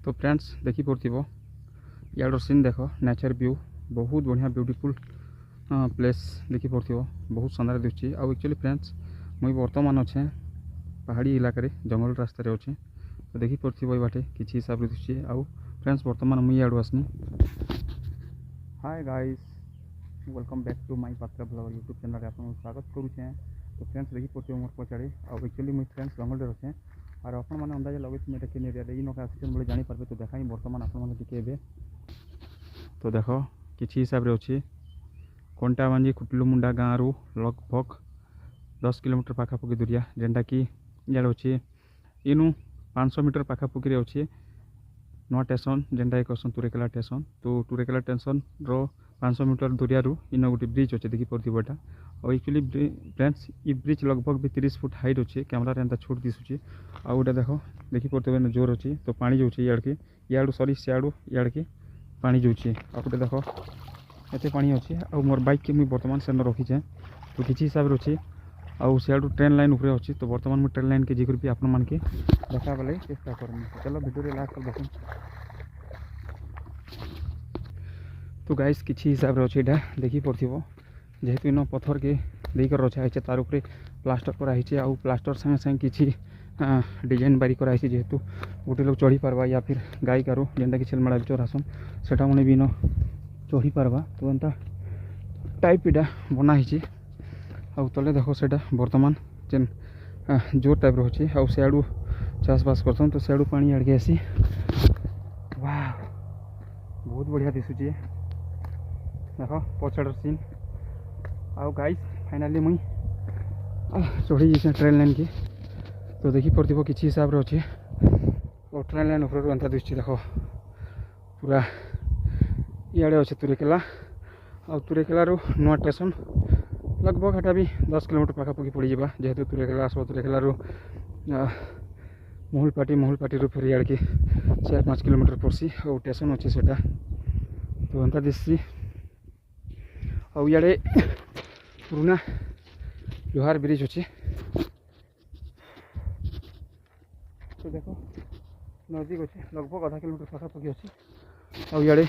तो फ्रेंड्स देखी पड़ो यार सीन देख नेचर व्यू बहुत बढ़िया ब्यूटीफुल प्लेस देखी पड़ो बहुत सुंदर दिखुची आउ एक्चुअली फ्रेंड्स मुई बर्तमान अच्छे पहाड़ी इलाके जंगल रास्तार अच्छे तो देखी पड़ो बाटे किसी हिसाब से दिखुची आउ फ्रेंड्स बर्तमान मुई आड़ू आसनी। Hi guys welcome back to my पात्र ब्लॉग यूट्यूब चैनल आप स्वागत करुचे। तो फ्रेंड्स देखी पड़ो मोर पचाड़ी आउ एक्चुअली मुई फ्रेंड्स जंगल अच्छे और अपन मैंने अंदाजा लगे मैं किन एरिया इन आसन बोले जापर तो देखा बर्तमान आपे तो देख किसी हिसाब से अच्छी कंटाबांजी खुटलुमुंडा गाँव रु लगभग 10 किलोमीटर पाखापाखि दूरिया जेनटा कि इे अच्छे इनू 500 मीटर पाखापाखि अच्छे नुआ स्टेशन जेनटा कहसन तुरेकेला स्टेशन तो तुरेकेला स्टेशन रो 500 मीटर दूरिया रू इन गोटे ब्रिज अच्छे देखी पड़ो एटा और एक्चुअली फ्रेंड्स ये ब्रिज लगभग भी 30 फुट हाइट अच्छे कैमरा एंता छोट दिशुचे आ गोटे देख देखी पड़ो जोर अच्छे तो पानी जाऊँगी इड़के इड़ू सरी सियाड़ू इड़के पानी जाऊँगी आ गोटे देख एत पानी अच्छे आ मोर बाइक के मुझे बर्तमान सेन रखीचे तो किसी हिसाब से अच्छे आउ सियाड़ू ट्रेन लाइन उपरे अच्छे तो बर्तमान मुझे ट्रेन लाइन के जिक्र भी आपण मानके देखा लगे चेष्टा करनी चलो वीडियो लास्ट तक देखो। तो गाइस किसी हिसाब से अच्छे देखी पड़ो जेहेतु इन पत्थर के देकर रचा है तार उपरे प्लास्टर कराई आउ प्लास्टर संगे संगे किसी डिजाइन बारी कराई जेहेतु गोटे लोग चढ़ी पार्बा या फिर गाई कारु जेनटा कि छेलमाड़ा भी चढ़ासन सेटा मैंने भी इन चढ़ी पार्बा तो एंता टाइप इटा बनाई आउ तले देख से बर्तमान जेन जोर टाइप रोचे आउ सियाड़ू चाषबास करसन तो सियाड़ू पानी आड़के आसी वाह बहुत बढ़िया दिशुचे देख पछाड़ सीन आउ गाइस फाइनाली मुई चढ़ी जाइए ट्रेन लाइन के तो देखी पड़ो किसी हिसाब से अच्छे और ट्रेन लाइन ऊपर एंता दिशुचे देख पूरा इे अच्छे तुरेकेला आ तुरेकेला रू नुआ स्टेशन लगभग एटा भी 10 किलोमीटर पाखापाखि पड़ जावा जेहेतु तुरेकेला आसो तुरेकेला रू महलपाटी रू फेर इड़के 4-5 किलोमीटर पड़सी और स्टेशन अच्छे सेटा तो एंता दिशसी और इे पुराना लोहार ब्रिज अच्छे तो देखो नजदीक अच्छे लगभग आधा किलोमीटर पाखापाखि अच्छे और इे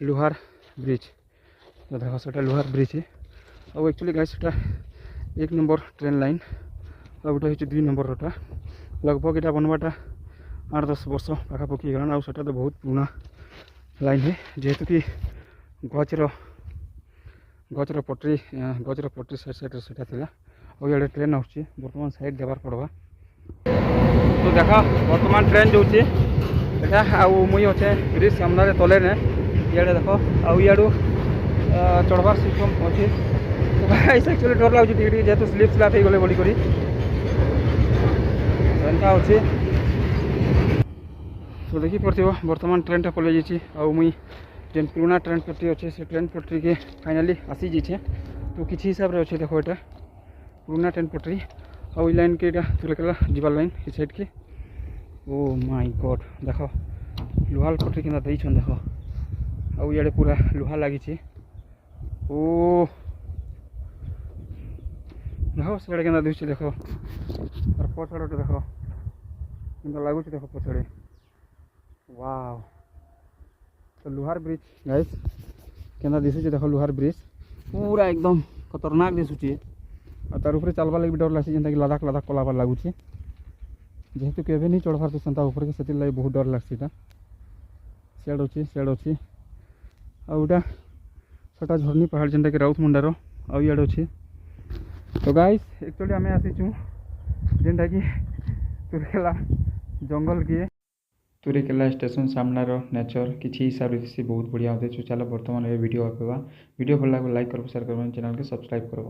लोहार ब्रिज तो देखो से लोहार ब्रिज है और एक्चुअली गाइस सेटा 1 नंबर ट्रेन लाइन और गोटे हूँ 2 नंबर रोटा लगभग यहाँ बनवाटा 8-10 वर्ष पाखापाखि गलान आउ सेटा तो बहुत पुराना लाइन है जेहेतु कि गचर पटरी साइड सेटा थिला और इे ट्रेन आसुची बर्तमान साइड देवार पड़वा तो देखा बर्तमान ट्रेन जाऊँगी देखा आउ मुई अच्छे ब्रिज सामने तले ने इे देख आउ इू चढ़वार सिस्टम अच्छे तो एक्चुअली डर लगुच जेहतु स्लीप स्लाप हो गले बोलिक एंता अच्छे तो देखी पड़ो बर्तमान ट्रेन टा पलि जाइए आउ मुई जेन पुराना ट्रेन पटरी अच्छे से ट्रेन पटरी के फाइनाली आसी जाइए तो किसी हिसाब से अच्छे देखो यहाँ पुराना ट्रेन पटरी आउ लाइन के तुरेकेला जीवार लाइन इस साइड के ओ माय गॉड देख लोहार पटरी के देख आउ इे पूरा लुहा लगी ओ देख सियाड़े के दिशे देख और पछाड़ देख कि लगुच देख पछाड़े वाह तो लोहार ब्रिज गाइस के दिशुचे देख लोहार ब्रिज पूरा एकदम खतरनाक दिशुचे और तार उपरे चलवा लगे डर लगे जेनता कि लदाख कलाबार लगुचे जेहेतु केवे नहीं चढ़वार तो सेंता ऊपर के लगे बहुत डर लगसी सियाड़ अच्छी आउटा छोटा झरनी पहाड़ जेनटा कि राउतमुंडार आउ इे अच्छे तो गाइस एक्चुअली आम आसीचु जेनटा कि तुरेकेला जंगल के तुरेकेला स्टेशन सामनार नेचर किसी हिसाब से बहुत बढ़िया होते चलो बर्तमान ये वीडियो वीडियो भल लगे लाइक कर शेयर कर चैनल के सब्सक्राइब करब।